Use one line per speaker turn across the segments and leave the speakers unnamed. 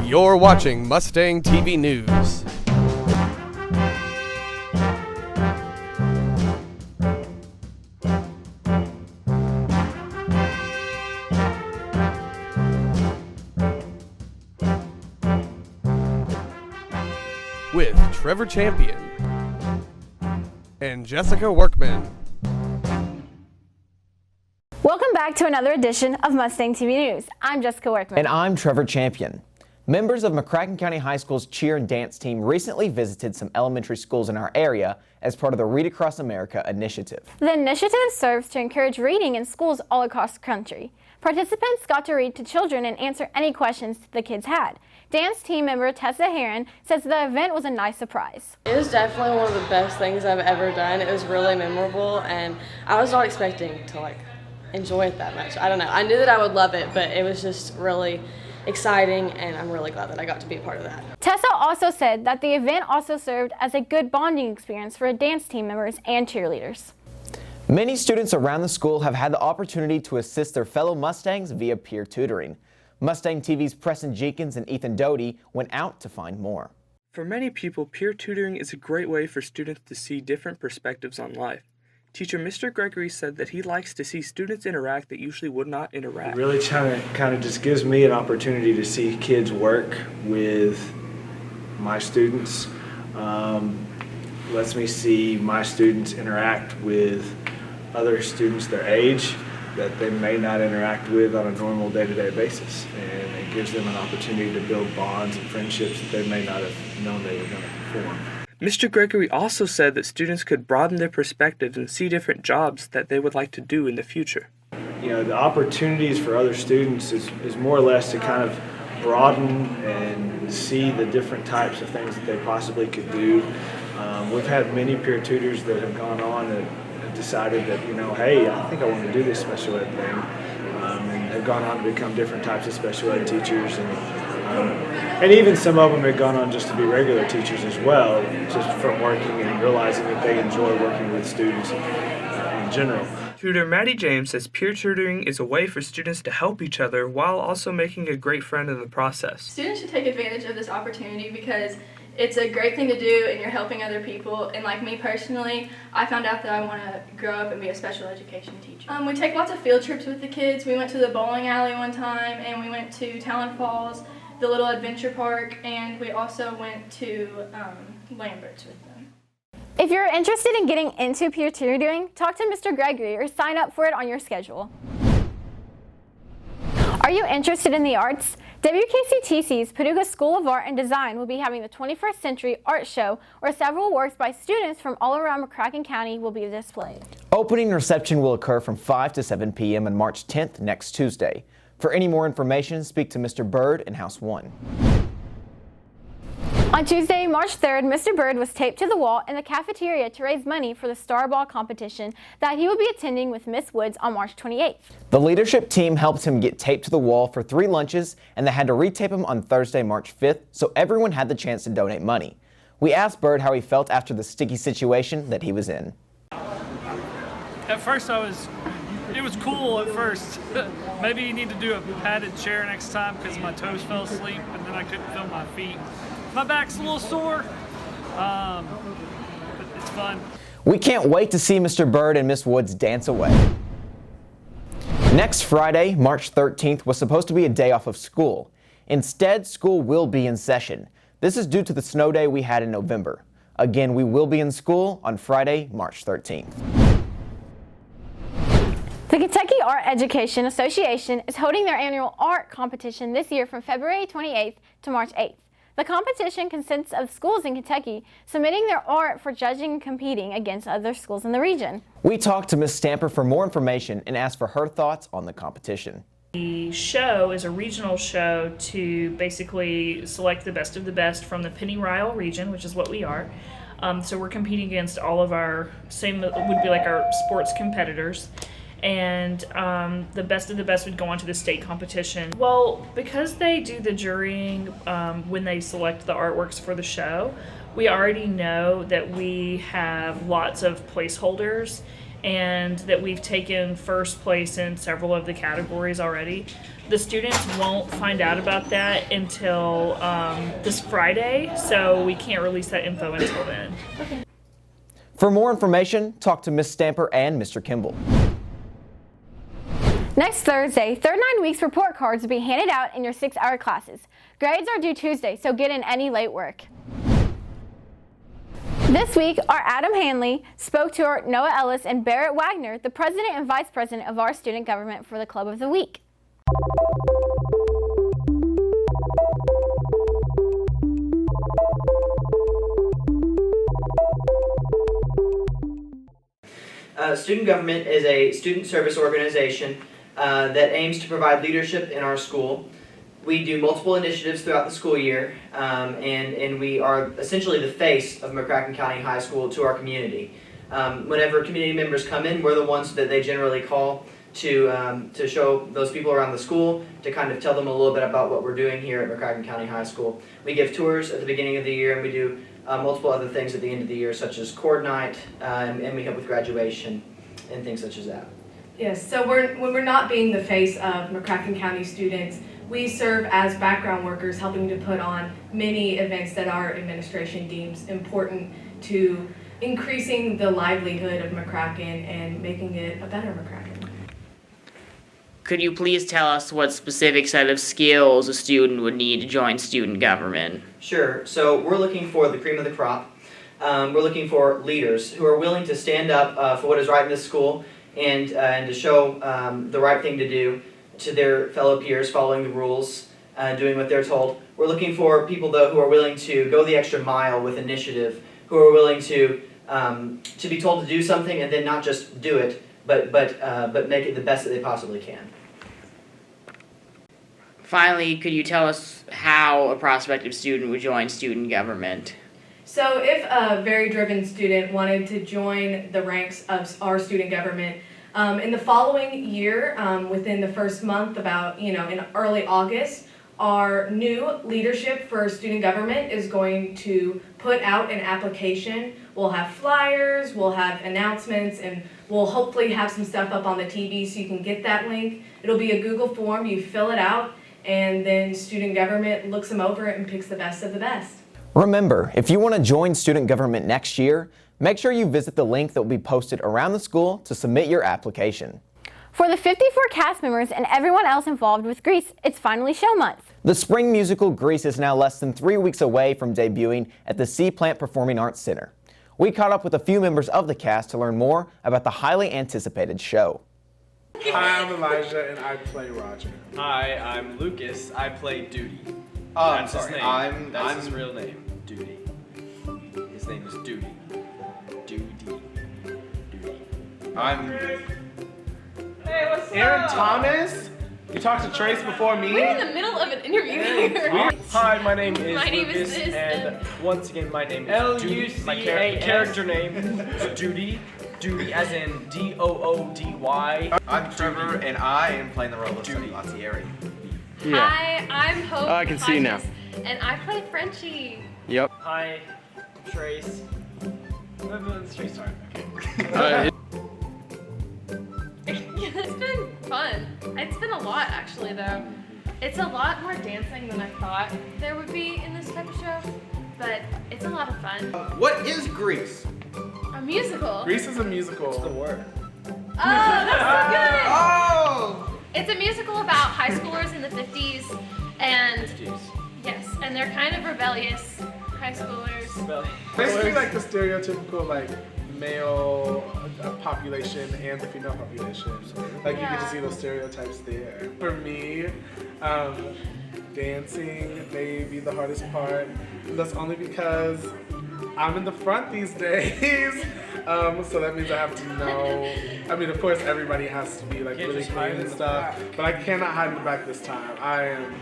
You're watching Mustang TV News. With Trevor Champion and Jessica Workman.
Welcome back to another edition of Mustang TV News. I'm Jessica Workman.
And I'm Trevor Champion. Members of McCracken County High School's cheer and dance team recently visited some elementary schools in our area as part of the Read Across America initiative.
The initiative serves to encourage reading in schools all across the country. Participants got to read to children and answer any questions the kids had. Dance team member Tessa Heron says the event was a nice surprise.
It was definitely one of the best things I've ever done. It was really memorable, and I was not expecting to enjoy it that much. I don't know. I knew that I would love it, but it was just really exciting, and I'm really glad that I got to be a part of that.
Tessa also said that the event also served as a good bonding experience for dance team members and cheerleaders.
Many students around the school have had the opportunity to assist their fellow Mustangs via peer tutoring. Mustang TV's Preston Jenkins and Ethan Doty went out to find more.
For many people, peer tutoring is a great way for students to see different perspectives on life. Teacher Mr. Gregory said that he likes to see students interact that usually would not interact.
It really kind of just gives me an opportunity to see kids work with my students. Lets me see my students interact with other students their age that they may not interact with on a normal day-to-day basis. And it gives them an opportunity to build bonds and friendships that they may not have known they were going to form.
Mr. Gregory also said that students could broaden their perspectives and see different jobs that they would like to do in the future.
You know, the opportunities for other students is more or less to kind of broaden and see the different types of things that they possibly could do. We've had many peer tutors that have gone on that have decided that, hey, I think I want to do this special ed thing, and have gone on to become different types of special ed teachers. And even some of them have gone on just to be regular teachers as well, just from working and realizing that they enjoy working with students in general.
Tutor Maddie James says peer tutoring is a way for students to help each other while also making a great friend in the process.
Students should take advantage of this opportunity because it's a great thing to do and you're helping other people. And like me personally, I found out that I want to grow up and be a special education teacher. We take lots of field trips with the kids. We went to the bowling alley one time and we went to Talon Falls, the little adventure park, and we also went to Lambert's with them.
If you're interested in getting into peer tutoring, talk to Mr. Gregory or sign up for it on your schedule. Are you interested in the arts? WKCTC's Paducah School of Art and Design will be having the 21st Century Art Show, where several works by students from all around McCracken County will be displayed.
Opening reception will occur from 5 to 7 p.m. on March 10th, next Tuesday. For any more information, speak to Mr. Bird in House 1.
On Tuesday, March 3rd, Mr. Bird was taped to the wall in the cafeteria to raise money for the Star Ball competition that he will be attending with Miss Woods on March 28th.
The leadership team helped him get taped to the wall for 3 lunches, and they had to retape him on Thursday, March 5th, so everyone had the chance to donate money. We asked Bird how he felt after the sticky situation that he was in.
At first it was cool at first. Maybe you need to do a padded chair next time because my toes fell asleep and then I couldn't feel my feet. My back's a little sore, but it's fun.
We can't wait to see Mr. Bird and Miss Woods dance away. Next Friday, March 13th, was supposed to be a day off of school. Instead, school will be in session. This is due to the snow day we had in November. Again, we will be in school on Friday, March 13th.
The Kentucky Art Education Association is holding their annual art competition this year from February 28th to March 8th. The competition consists of schools in Kentucky submitting their art for judging and competing against other schools in the region.
We talked to Ms. Stamper for more information and asked for her thoughts on the competition.
The show is a regional show to basically select the best of the best from the Pennyrile region, which is what we are. So we're competing against all of our, same would be like our sports competitors. And the best of the best would go on to the state competition. Well, because they do the jurying when they select the artworks for the show, we already know that we have lots of placeholders and that we've taken first place in several of the categories already. The students won't find out about that until this Friday, so we can't release that info until then.
For more information, talk to Ms. Stamper and Mr. Kimball.
Next Thursday, third 9 weeks report cards will be handed out in your 6-hour classes. Grades are due Tuesday, so get in any late work. This week, our Adam Hanley spoke to our Noah Ellis and Barrett Wagner, the president and vice president of our student government, for the Club of the Week.
Student government is a student service organization that aims to provide leadership in our school. We do multiple initiatives throughout the school year, and we are essentially the face of McCracken County High School to our community. Whenever community members come in, we're the ones that they generally call to show those people around the school, to kind of tell them a little bit about what we're doing here at McCracken County High School. We give tours at the beginning of the year, and we do multiple other things at the end of the year, such as Chord Night, and we help with graduation and things such as that.
Yes, so when we're not being the face of McCracken County students, we serve as background workers, helping to put on many events that our administration deems important to increasing the livelihood of McCracken and making it a better McCracken.
Could you please tell us what specific set of skills a student would need to join student government?
Sure. So we're looking for the cream of the crop. We're looking for leaders who are willing to stand up for what is right in this school and to show the right thing to do to their fellow peers, following the rules, doing what they're told. We're looking for people, though, who are willing to go the extra mile with initiative, who are willing to be told to do something and then not just do it, but make it the best that they possibly can.
Finally, could you tell us how a prospective student would join student government?
So if a very driven student wanted to join the ranks of our student government, in the following year, within the first month, about in early August, our new leadership for student government is going to put out an application. We'll have flyers, we'll have announcements, and we'll hopefully have some stuff up on the TV so you can get that link. It'll be a Google form, you fill it out, and then student government looks them over and picks the best of the best.
Remember, if you want to join student government next year, make sure you visit the link that will be posted around the school to submit your application.
For the 54 cast members and everyone else involved with Grease, it's finally show month.
The spring musical Grease is now less than 3 weeks away from debuting at the Sea Plant Performing Arts Center. We caught up with a few members of the cast to learn more about the highly anticipated show.
Hi, I'm Elijah and I play Roger.
Hi, I'm Lucas. I play Duty.
That's
his name.
I'm
his real name. Duty. His name is Duty. Duty.
I'm
Hey, what's
Aaron Thomas. You talked to Trace before me.
We're in the middle of an interview here.
Hi, my name is
My name is
Lucas,
this,
and once again, my name is Duty. My character name is Duty. Duty as in D-O-O-D-Y.
I'm Trevor, and I am playing the role of Sonny Latieri.
Hi, I'm Hope.
I can see now.
And I play Frenchie.
Yep.
Hi, Trace. Let's Trace start.
It's been fun. It's been a lot, actually, though. It's a lot more dancing than I thought there would be in this type of show, but it's a lot of fun.
What is Grease?
A musical.
Grease is a musical.
What's the word?
Oh, that's so good.
Oh!
It's a musical about high schoolers in the 50s, and yes, and they're kind of rebellious high schoolers.
Basically like the stereotypical like male population and the female population. Like you get to see those stereotypes there. For me, dancing may be the hardest part. And that's only because I'm in the front these days. So that means I have to know. I mean, of course, everybody has to be like really clean and stuff, but I cannot hide in the back this time. I am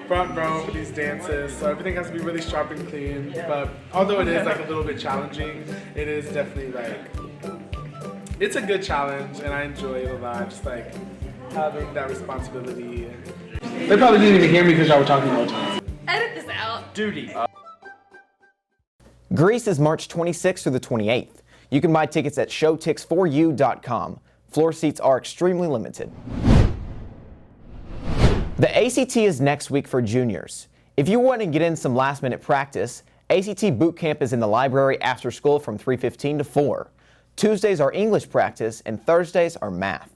front row for these dances, so everything has to be really sharp and clean. But although it is like a little bit challenging, it is definitely like, it's a good challenge and I enjoy it a lot, just like having that responsibility. They probably didn't even hear me because y'all were talking the whole time.
Edit this out.
Duty.
Grease is March 26th through the 28th. You can buy tickets at showtix4u.com. Floor seats are extremely limited. The ACT is next week for juniors. If you want to get in some last-minute practice, ACT boot camp is in the library after school from 3:15 to 4. Tuesdays are English practice and Thursdays are math.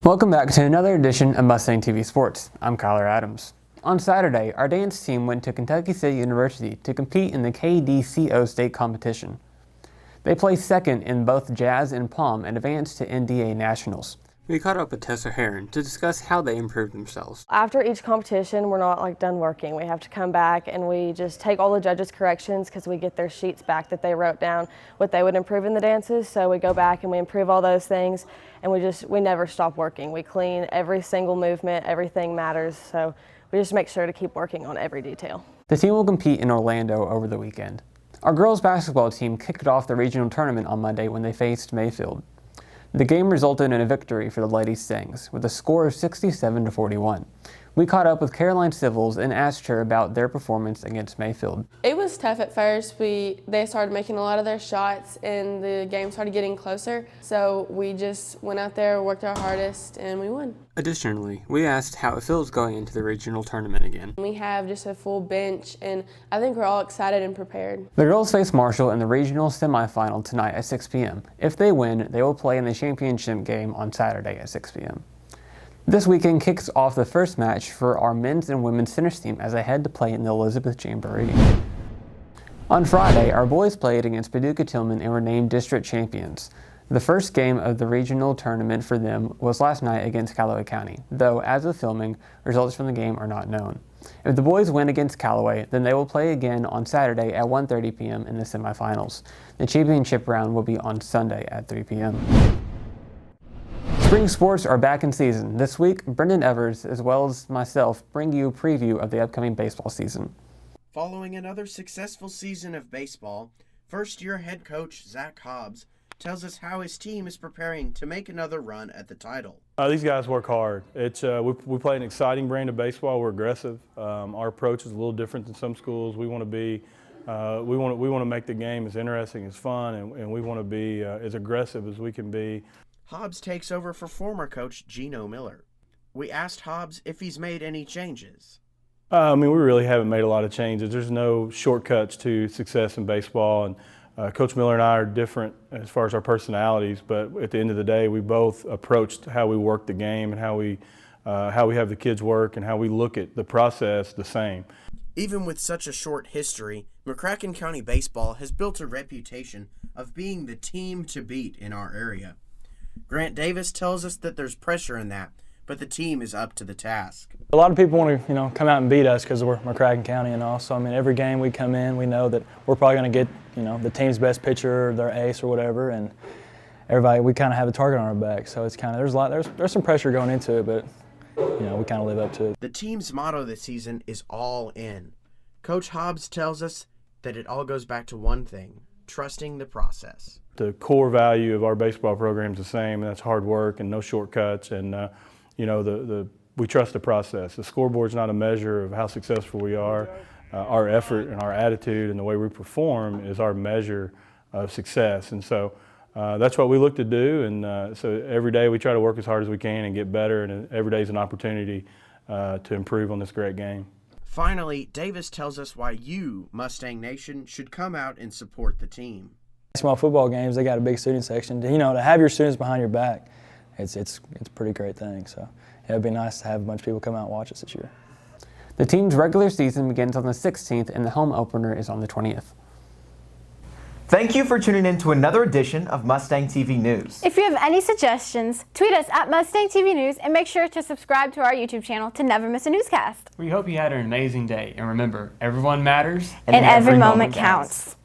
Welcome back to another edition of Mustang TV Sports. I'm Kyler Adams. On Saturday, our dance team went to Kentucky State University to compete in the KDCO state competition. They placed second in both jazz and pom and advanced to NDA Nationals. We caught up with Tessa Heron to discuss how they improved themselves.
After each competition, we're not done working. We have to come back and we just take all the judges' corrections because we get their sheets back that they wrote down what they would improve in the dances. So we go back and we improve all those things, and we never stop working. We clean every single movement, everything matters. So we just make sure to keep working on every detail.
The team will compete in Orlando over the weekend. Our girls basketball team kicked off the regional tournament on Monday when they faced Mayfield. The game resulted in a victory for the Lady Stings with a score of 67-41. We caught up with Caroline Civils and asked her about their performance against Mayfield.
It was tough at first. They started making a lot of their shots and the game started getting closer. So we just went out there, worked our hardest, and we won.
Additionally, we asked how it feels going into the regional tournament again.
We have just a full bench, and I think we're all excited and prepared.
The girls face Marshall in the regional semifinal tonight at 6 p.m. If they win, they will play in the championship game on Saturday at 6 p.m. This weekend kicks off the first match for our men's and women's tennis team as they head to play in the Elizabeth Jamboree. On Friday, our boys played against Paducah Tillman and were named district champions. The first game of the regional tournament for them was last night against Callaway County, though as of filming, results from the game are not known. If the boys win against Callaway, then they will play again on Saturday at 1:30 p.m. in the semifinals. The championship round will be on Sunday at 3 p.m. Spring sports are back in season. This week, Brendan Evers, as well as myself, bring you a preview of the upcoming baseball season.
Following another successful season of baseball, first-year head coach Zach Hobbs tells us how his team is preparing to make another run at the title.
These guys work hard. It's we play an exciting brand of baseball. We're aggressive. Our approach is a little different than some schools. We want to be we want to make the game as interesting as fun, and we want to be as aggressive as we can be.
Hobbs takes over for former coach Gino Miller. We asked Hobbs if he's made any changes.
We really haven't made a lot of changes. There's no shortcuts to success in baseball, and Coach Miller and I are different as far as our personalities, but at the end of the day, we both approached how we work the game and how we have the kids work and how we look at the process the same.
Even with such a short history, McCracken County baseball has built a reputation of being the team to beat in our area. Grant Davis tells us that there's pressure in that, but the team is up to the task.
A lot of people want to, come out and beat us because we're McCracken County and all. So, every game we come in, we know that we're probably going to get, the team's best pitcher, their ace or whatever, and everybody, we kind of have a target on our back. So it's kind of, there's some pressure going into it, but, we kind of live up to it.
The team's motto this season is all in. Coach Hobbs tells us that it all goes back to one thing: trusting the process.
The core value of our baseball program is the same, and that's hard work and no shortcuts. And we trust the process. The scoreboard's not a measure of how successful we are. Our effort and our attitude and the way we perform is our measure of success. And so that's what we look to do. And so every day we try to work as hard as we can and get better. And every day is an opportunity to improve on this great game.
Finally, Davis tells us why you, Mustang Nation, should come out and support the team.
Basketball, football games, they got a big student section. To have your students behind your back, it's a pretty great thing. So it'd be nice to have a bunch of people come out and watch us this year.
The team's regular season begins on the 16th and the home opener is on the 20th.
Thank you for tuning in to another edition of Mustang TV News.
If you have any suggestions, tweet us at Mustang TV News and make sure to subscribe to our YouTube channel to never miss a newscast.
We hope you had an amazing day, and remember, everyone matters
and every moment counts.